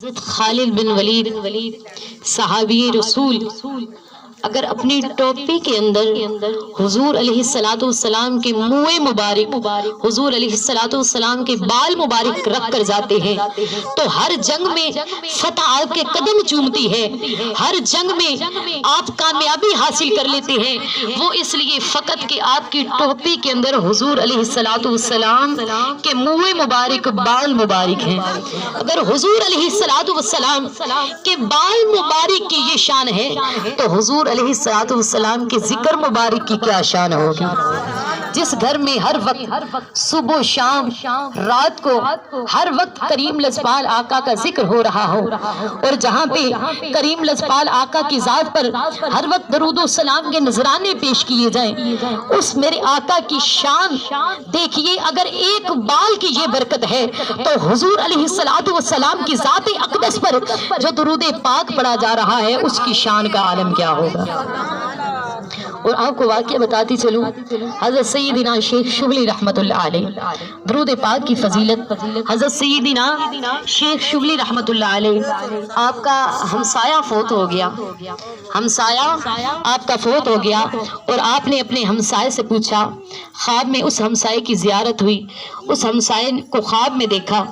حضرت خالد بن ولید صحابی رسول اگر اپنی ٹوپی کے اندر حضور علیہ السلام کے منہ مبارک، حضور علیہ السلام کے بال مبارک رکھ کر جاتے ہیں تو ہر جنگ میں فتح آپ کے قدم چومتی ہے، ہر جنگ میں آپ کامیابی حاصل کر لیتے ہیں۔ وہ اس لیے فقط کہ آپ کی ٹوپی کے اندر حضور علیہ السلام کے منہ مبارک، بال مبارک ہیں۔ اگر حضور علیہ السلام کے بال مبارک کی یہ شان ہے تو حضور علیہ السلام کے ذکر مبارک کی کیا شان ہوگی؟ جس گھر میں ہر وقت صبح شام رات کو ہر وقت کریم لجپال آقا کا ذکر ہو رہا ہو، اور جہاں پہ کریم لجپال آقا کی ذات پر ہر وقت درود و سلام کے نذرانے پیش کیے جائیں، اس میرے آقا کی شان دیکھیے۔ اگر ایک بال کی یہ برکت ہے تو حضور علیہ السلام کی ذات اقدس پر جو درود پاک پڑھا جا رہا ہے اس کی شان کا عالم کیا ہوگا۔ اور آپ کو واقعہ بتاتی چلوں، حضرت سیدنا شیخ شبلی رحمت اللہ علیہ، درود پاک کی فضیلت، حضرت سیدنا شیخ شبلی رحمت اللہ علیہ، آپ کا ہمسایہ فوت ہو گیا، ہمسایہ آپ کا فوت ہو گیا، اور آپ نے اپنے ہمسائے سے پوچھا، خواب میں اس ہمسائے کی زیارت ہوئی، اس ہمسائے کو خواب میں دیکھا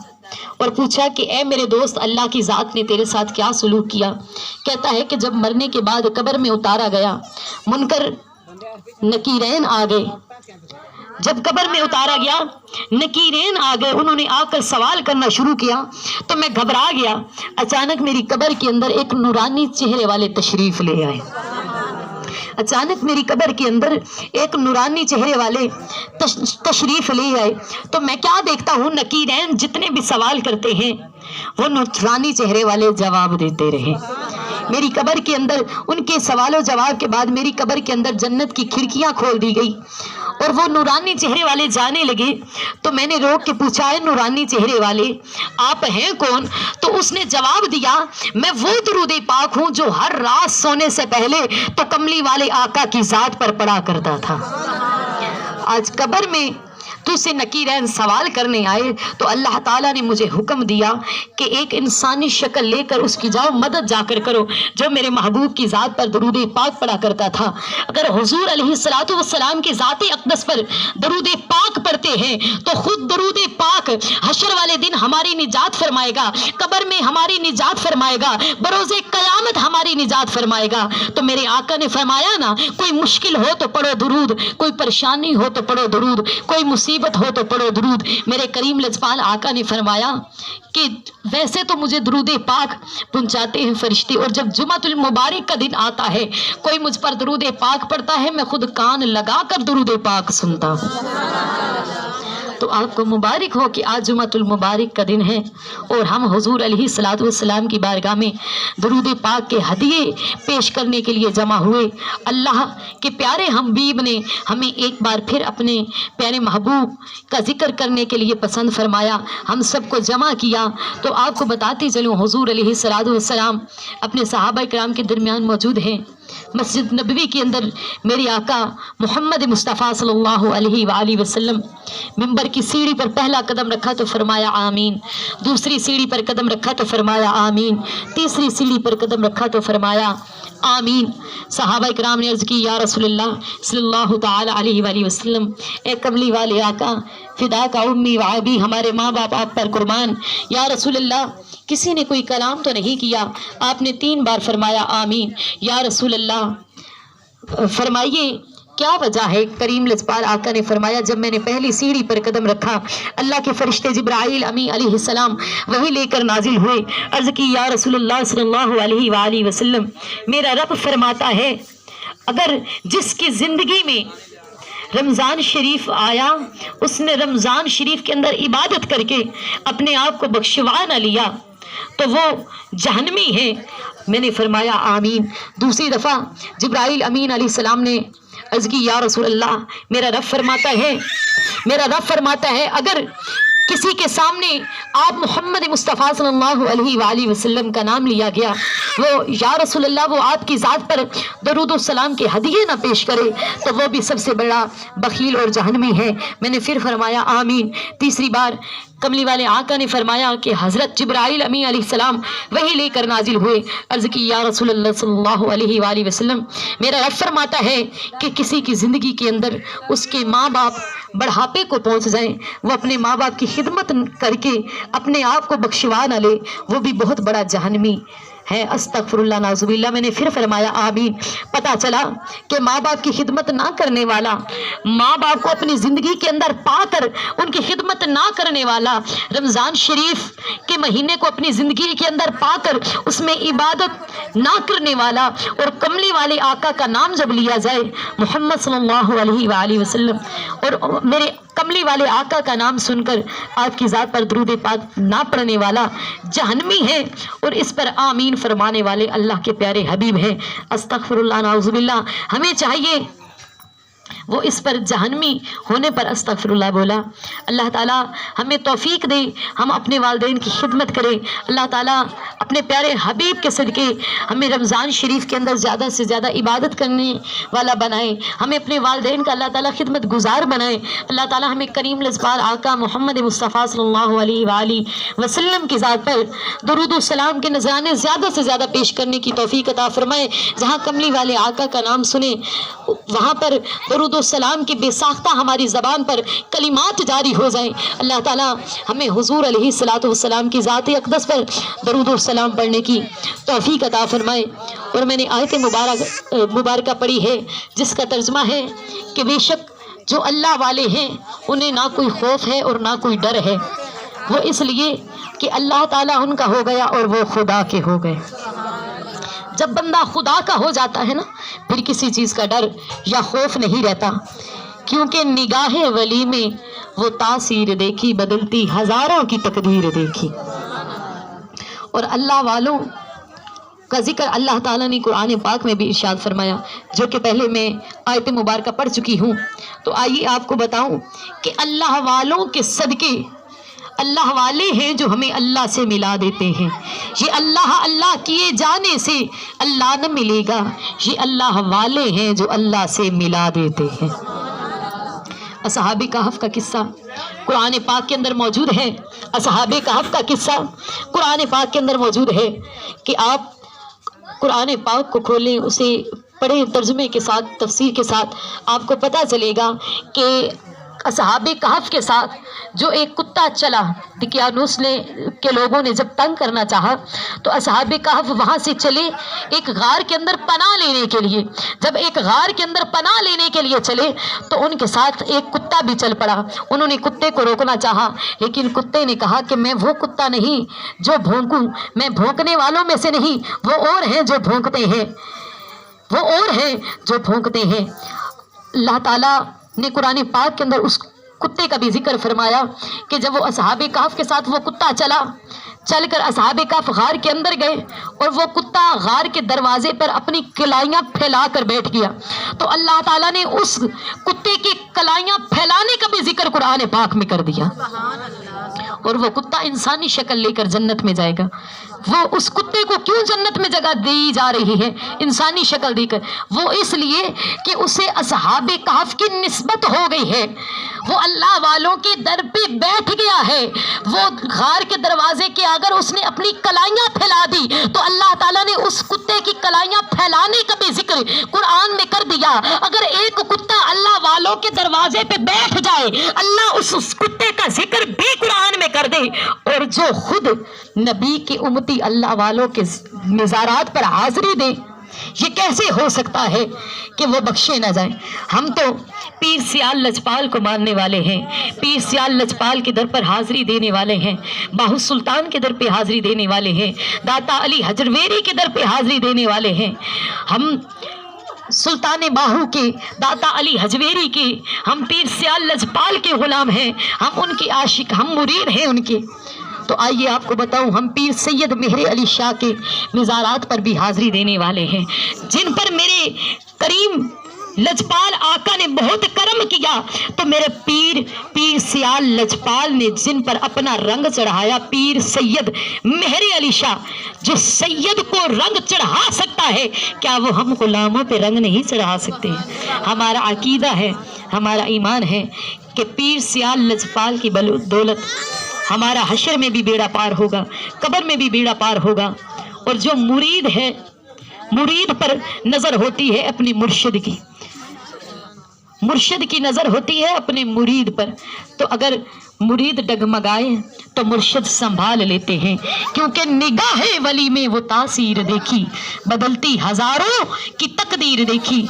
اور پوچھا کہ اے میرے دوست، اللہ کی ذات نے تیرے ساتھ کیا سلوک کیا؟ کہتا ہے کہ جب مرنے کے بعد قبر میں اتارا گیا، منکر نکیرین آ گئے، جب قبر میں اتارا گیا نکیرین آ گئے، انہوں نے آ کر سوال کرنا شروع کیا تو میں گھبرا گیا۔ اچانک میری قبر کے اندر ایک نورانی چہرے والے تشریف لے آئے، اچانک میری قبر کے اندر ایک نورانی چہرے والے تشریف لے آئے تو میں کیا دیکھتا ہوں، نکیرین جتنے بھی سوال کرتے ہیں وہ نورانی چہرے والے جواب دیتے رہے۔ میری قبر کے اندر ان کے سوال و جواب کے بعد میری قبر کے اندر جنت کی کھڑکیاں کھول دی گئی اور وہ نورانی چہرے والے جانے لگے تو میں نے روک کے پوچھا، ہے نورانی چہرے والے آپ ہیں کون؟ تو اس نے جواب دیا، میں وہ درود پاک ہوں جو ہر رات سونے سے پہلے تو کملی والے آقا کی ذات پر پڑھا کرتا تھا۔ آج قبر میں تو سے نکیرین سوال کرنے آئے تو اللہ تعالیٰ نے مجھے حکم دیا کہ ایک انسانی شکل لے کر اس کی جاؤ مدد جا کر کرو جو میرے محبوب کی ذات پر درود پاک پڑھا کرتا تھا۔ اگر حضور علیہ السلام کی ذات اقدس پر درود پاک پڑھتے ہیں تو خود درود پاک حشر والے دن ہماری نجات فرمائے گا، قبر میں ہماری نجات فرمائے گا، بروز قیامت ہماری نجات فرمائے گا۔ تو میرے آقا نے فرمایا نا، کوئی مشکل ہو تو پڑھو درود، کوئی پریشانی ہو تو پڑھو درود، کوئی مصیبت ہو تو پڑھو درود۔ میرے کریم لجپال آقا نے فرمایا کہ ویسے تو مجھے درود پاک پہنچاتے ہیں فرشتے، اور جب جمعۃ المبارک کا دن آتا ہے کوئی مجھ پر درود پاک پڑھتا ہے میں خود کان لگا کر درود پاک سنتا ہوں۔ تو آپ کو مبارک ہو کہ آج جمعۃ المبارک کا دن ہے اور ہم حضور علیہ السلام کی بارگاہ میں درود پاک کے ہدیے پیش کرنے کے لیے جمع ہوئے۔ اللہ کے پیارے حبیب نے ہمیں ایک بار پھر اپنے پیارے محبوب کا ذکر کرنے کے لیے پسند فرمایا، ہم سب کو جمع کیا۔ تو آپ کو بتاتی چلوں، حضور علیہ السلام اپنے صحابہ کرام کے درمیان موجود ہیں۔ مسجد نبوی کے اندر میرے آقا محمد مصطفیٰ صلی اللہ علیہ وآلہ وسلم منبر کی سیڑھی پر پہلا قدم رکھا تو فرمایا آمین، دوسری سیڑھی پر قدم رکھا تو فرمایا آمین، تیسری سیڑھی پر قدم رکھا تو فرمایا آمین۔ صحابہ کرام نے عرض کی، یا رسول اللہ صلی اللہ تعالی علیہ وآلہ وسلم، اے کملی والے آقا، فدا کا امی و ابی، ہمارے ماں باپ آپ پر قربان، یا رسول اللہ کسی نے کوئی کلام تو نہیں کیا؟ آپ نے 3 بار فرمایا آمین۔ یا رسول اللہ فرمائیے کیا وجہ ہے؟ کریم لجپال آقا نے فرمایا، جب میں نے پہلی سیڑھی پر قدم رکھا اللہ کے فرشتے جبرائیل امین علیہ السلام وہی لے کر نازل ہوئے۔ عرض کی، یا رسول اللہ صلی اللہ علیہ وآلہ وسلم، میرا رب فرماتا ہے اگر جس کی زندگی میں رمضان شریف آیا، اس نے رمضان شریف کے اندر عبادت کر کے اپنے آپ کو بخشوا نہ لیا تو وہ جہنمی ہے۔ میں نے فرمایا آمین۔ دوسری دفعہ جبرائیل امین علیہ السلام نے عرض کی، یا رسول اللہ میرا رب فرماتا ہے اگر کسی کے سامنے آپ محمد مصطفیٰ صلی اللہ علیہ وآلہ وسلم کا نام لیا گیا، وہ یا رسول اللہ وہ آپ کی ذات پر درود و سلام کے ہدیے نہ پیش کرے تو وہ بھی سب سے بڑا بخیل اور جہنمی ہے۔ میں نے پھر فرمایا آمین۔ تیسری بار کملی والے آقا نے فرمایا کہ حضرت جبرائیل امین علیہ السلام وہی لے کر نازل ہوئے۔ عرض کی یا رسول اللہ صلی اللہ علیہ وآلہ وسلم، میرا رب فرماتا ہے کہ کسی کی زندگی کے اندر اس کے ماں باپ بڑھاپے کو پہنچ جائیں، وہ اپنے ماں باپ کی خدمت کر کے اپنے آپ کو بخشوا نہ لے، وہ بھی بہت بڑا جہنمی ہے۔ استغفر اللہ نعوذ باللہ۔ میں نے پھر فرمایا آمین۔ پتہ چلا کہ ماں باپ کی خدمت نہ کرنے والا، ماں باپ کو اپنی زندگی کے اندر پا کر ان کی خدمت نہ کرنے والا، رمضان شریف کے مہینے کو اپنی زندگی کے اندر پا کر اس میں عبادت نہ کرنے والا، اور کملی والے آقا کا نام جب لیا جائے محمد صلی اللہ علیہ وآلہ وسلم، اور میرے کملی والے آقا کا نام سن کر آپ کی ذات پر درود پاک نہ پڑھنے والا جہنمی ہے، اور اس پر آمین فرمانے والے اللہ کے پیارے حبیب ہیں۔ استغفر اللہ نعوذ باللہ۔ ہمیں چاہیے وہ اس پر جہنمی ہونے پر استغفر اللہ بولا۔ اللہ تعالیٰ ہمیں توفیق دے ہم اپنے والدین کی خدمت کریں۔ اللہ تعالیٰ اپنے پیارے حبیب کے صدقے ہمیں رمضان شریف کے اندر زیادہ سے زیادہ عبادت کرنے والا بنائے، ہمیں اپنے والدین کا اللہ تعالیٰ خدمت گزار بنائے۔ اللہ تعالیٰ ہمیں کریم لذبار آقا محمد مصطفیٰ صلی اللہ علیہ وآلہ وسلم کی ذات پر درود و سلام کے نذرانے زیادہ سے زیادہ پیش کرنے کی توفیق عطا فرمائے۔ جہاں کملی والے آقا کا نام سنیں وہاں پر درود و سلام کی بے ساختہ ہماری زبان پر کلمات جاری ہو جائیں۔ اللہ تعالیٰ ہمیں حضور علیہ الصلوۃ والسلام کی ذات اقدس پر درود و سلام پڑھنے کی توفیق عطا فرمائے۔ اور میں نے آیت مبارکہ پڑھی ہے جس کا ترجمہ ہے کہ بے شک جو اللہ والے ہیں انہیں نہ کوئی خوف ہے اور نہ کوئی ڈر ہے، وہ اس لیے کہ اللہ تعالیٰ ان کا ہو گیا اور وہ خدا کے ہو گئے۔ جب بندہ خدا کا ہو جاتا ہے نا، پھر کسی چیز کا ڈر یا خوف نہیں رہتا، کیونکہ نگاہ ولی میں وہ تاثیر دیکھی بدلتی ہزاروں کی تقدیر دیکھی۔ اور اللہ والوں کا ذکر اللہ تعالیٰ نے قرآن پاک میں بھی ارشاد فرمایا، جو کہ پہلے میں آیت مبارکہ پڑھ چکی ہوں۔ تو آئیے آپ کو بتاؤں کہ اللہ والوں کے صدقے، اللہ والے ہیں جو ہمیں اللہ سے ملا دیتے ہیں۔ یہ اللہ کیے جانے سے اللہ نہ ملے گا، یہ اللہ والے ہیں جو اللہ سے ملا دیتے ہیں۔ اصحاب کہف کا قصہ قرآن پاک کے اندر موجود ہے۔ اصحاب کہف کا قصہ قرآن پاک کے اندر موجود ہے کہ آپ قرآن پاک کو کھولیں، اسے پڑھیں ترجمے کے ساتھ، تفسیر کے ساتھ، آپ کو پتہ چلے گا کہ اصحاب کہف کے ساتھ جو ایک کتا چلا، دقیانوس کے لوگوں نے جب تنگ کرنا چاہا تو اصحاب کہف وہاں سے چلے ایک غار کے اندر پناہ لینے کے لیے۔ جب ایک غار کے اندر پناہ لینے کے لیے چلے تو ان کے ساتھ ایک کتا بھی چل پڑا۔ انہوں نے کتے کو روکنا چاہا، لیکن کتے نے کہا کہ میں وہ کتا نہیں جو بھونکوں، میں بھونکنے والوں میں سے نہیں، وہ اور ہیں جو بھونکتے ہیں، وہ اور ہیں جو بھونکتے ہیں۔ اللہ تعالیٰ نے قرآن پاک کے اندر اس کتے کا بھی ذکر فرمایا کہ جب وہ اصحاب کہف کے ساتھ وہ کتا چل کر اصحاب کہف غار کے اندر گئے اور وہ کتا غار کے دروازے پر اپنی کلائیاں پھیلا کر بیٹھ گیا، تو اللہ تعالیٰ نے اس کتے کی کلائیاں پھیلانے کا بھی ذکر قرآن پاک میں کر دیا، اور وہ کتا انسانی شکل لے کر جنت میں جائے گا۔ وہ اس کتے کو کیوں جنت میں جگہ دی جا رہی ہے انسانی شکل دے کر؟ وہ اس لیے کہ اسے اصحاب کہف کی نسبت ہو گئی ہے، وہ اللہ والوں کے در پہ بیٹھ گیا ہے۔ وہ غار کے دروازے کے اگر اس نے اپنی کلائیاں پھیلا دی تو اللہ تعالیٰ نے اس کتے کی کلائیاں پھیلانے کا بھی ذکر قرآن میں کر دیا۔ اگر ایک کتا اللہ والوں کے دروازے پہ بیٹھ جائے، اللہ اس کتے کا ذکر بھی قرآن میں کر دے، اور جو خود نبی کے امتی اللہ والوں کے مزارات پر حاضری دے، یہ کیسے ہو سکتا ہے کہ وہ بخشے نہ جائیں؟ ہم تو پیر سیال لجپال کو ماننے والے ہیں، پیر سیال لجپال کے در پر حاضری دینے والے ہیں، باہو سلطان کے در پہ حاضری دینے والے ہیں، داتا علی حجرویری کے در پہ حاضری دینے والے ہیں۔ ہم سلطان باہو کے، داتا علی حجویری کے، ہم پیر سیال لجپال کے غلام ہیں، ہم ان کے عاشق، ہم مرید ہیں ان کے۔ تو آئیے آپ کو بتاؤں، ہم پیر سید مہر علی شاہ کے مزارات پر بھی حاضری دینے والے ہیں، جن پر میرے کریم لجپال آقا نے بہت کرم کیا تو میرے پیر سیال لجپال نے جن پر اپنا رنگ چڑھایا، پیر سید مہر علی شاہ، جو سید کو رنگ چڑھا سکتا ہے، کیا وہ ہم غلاموں پہ رنگ نہیں چڑھا سکتے؟ ہمارا عقیدہ ہے، ہمارا ایمان ہے کہ پیر سیال لجپال کی بدولت ہمارا حشر میں بھی بیڑا پار ہوگا، قبر میں بھی بیڑا پار ہوگا۔ اور جو مرید ہے، مرید پر نظر ہوتی ہے اپنی مرشد کی، مرشد کی نظر ہوتی ہے اپنے مرید پر، تو اگر مرید ڈگمگائے تو مرشد سنبھال لیتے ہیں، کیونکہ نگاہ ولی میں وہ تاثیر دیکھی، بدلتی ہزاروں کی تقدیر دیکھی۔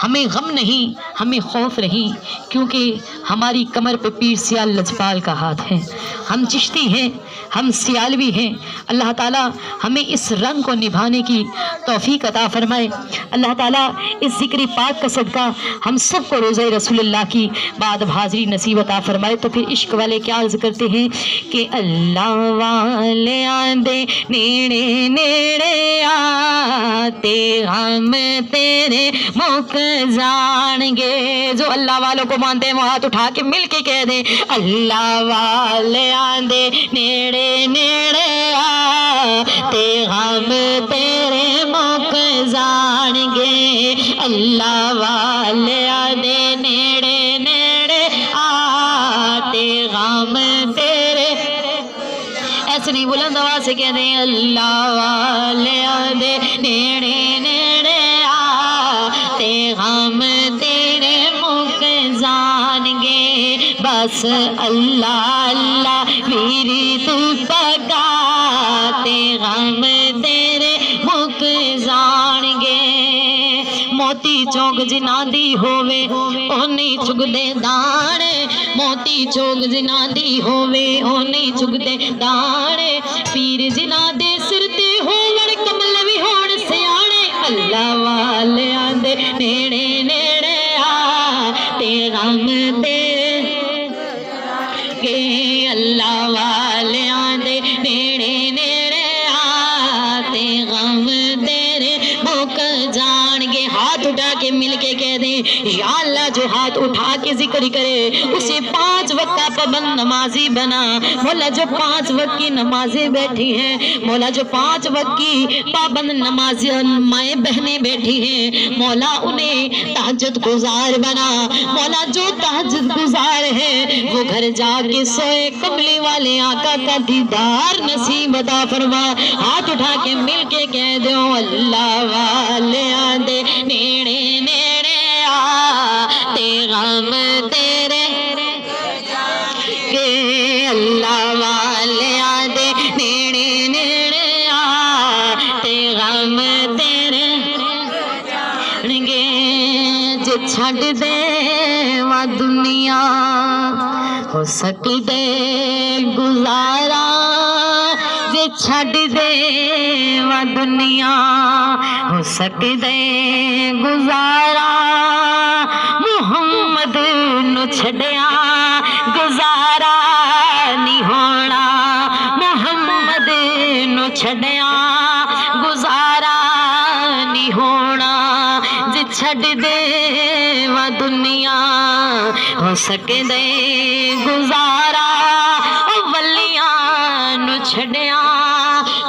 ہمیں غم نہیں، ہمیں خوف نہیں، کیونکہ ہماری کمر پہ پیر سیال لجپال کا ہاتھ ہے۔ ہم چشتی ہیں، ہم سیالوی ہیں۔ اللہ تعالیٰ ہمیں اس رنگ کو نبھانے کی توفیق عطا فرمائے۔ اللہ تعالیٰ اس ذکر پاک کا صدقہ ہم سب کو روزہ رسول اللہ کی بعد حاضری نصیب عطا فرمائے۔ تو پھر عشق والے کیا عرض کرتے ہیں کہ اللہ والے آندے نیڑے نیڑے آتے ہم تیرے موک جان گے۔ جو اللہ والوں کو مانتے ہیں وہ ہاتھ اٹھا کے مل کے کہہ دیں، اللہ والے آندے نیڑے نیڑے آتے ہم تیرے موک جان گے، اللہ والے آندے نیڑے نیڑے آتے ہم تیرے، ایسے نہیں بلند آواز سے کہہ دیں، اللہ والے آندے نیڑے نیڑے آتے ہم تیرے موک جان گے، بس اللہ اللہ میری تو پکاتے ہم تیرے موک جان گے۔ موتی چوک جنا دی ہووے اونی چگ دے دانے، موتی چوک جنا دی ہووے اونی چگ دے دانے، پیر جنا دے سر تے ہووڑ کمل وی ہون سیانے، اللہ والے آندے نیڑے نیڑے آتے ہم تیرے گے، اللہ والے آندے نیڑے نیڑے آتے ہم تیرے موک جان گے۔ ہاتھ اٹھا کے مل کے کہہ دیں، یا اللہ جو ہاتھ اٹھا کے ذکر کرے اسے 5 وقت کا پابند نمازی بنا۔ مولا جو 5 وقت کی نمازیں بیٹھی ہیں، مولا جو 5 وقت کی پابند نمازی مائیں بہنیں بیٹھی ہیں، مولا انہیں تہجد گزار بنا۔ مولا جو تہجد گزار ہے وہ گھر جا کے سوئے، کملی والے آقا کا دیدار نصیب عطا فرما۔ ہاتھ اٹھا کے مل کے کہہ دو، اللہ والے آندے نیڑے نیڑے آتے ہم تیرے کہ، اللہ والے آندے نیڑے نیڑے آتے ہم تیرے گے، جے چھڈ دے وا دنیا ہو سکدے گزارا، جے چھڈ دے وا دنیا ہو سکدے گزارا، محمد نو چھڈیا گزارا نہیں ہونا، محمد نو چھڈیا گزارا نہیں ہونا، جے چھڈ دے وا دنیا ہو سکدے گزارا، ولیاں نو چھڈیا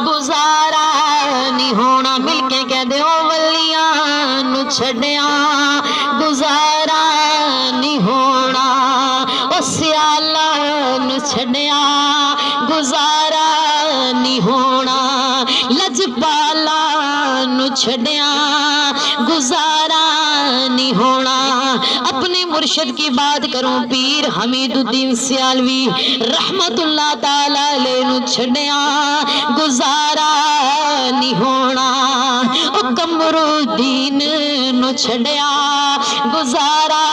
گزارا نہیں ہونا، مل کے کہہ دے ولیاں نو چھڈیا گزارا نہیں ہونا، او سیالا نو چھڈیا گزارا نہیں ہونا، لجپالا نو چھڈیا گزارا نہیں ہونا۔ اپنے مرشد کی بات کروں، پیر حمید الدین سیالوی رحمت اللہ تعالی علیہ نو چھڈیا گزارا نہیں ہونا، او قمر الدین نو چھڈیا گزارا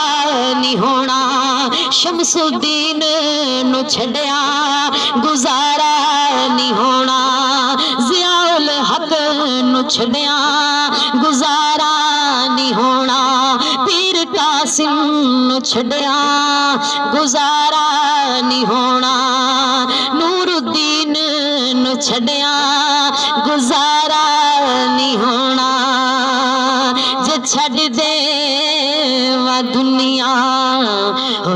نہیں ہونا، شمس الدین نو چھڈیا گزارا نہیں ہونا، ضیاء الحق نو چھڈیا گزارا نہیں ہونا، پیر قاسم نو چھڈیا گزارا نہیں ہونا، نور الدین نو چھڈیا گزارا نہیں ہونا، جے چھڈ دے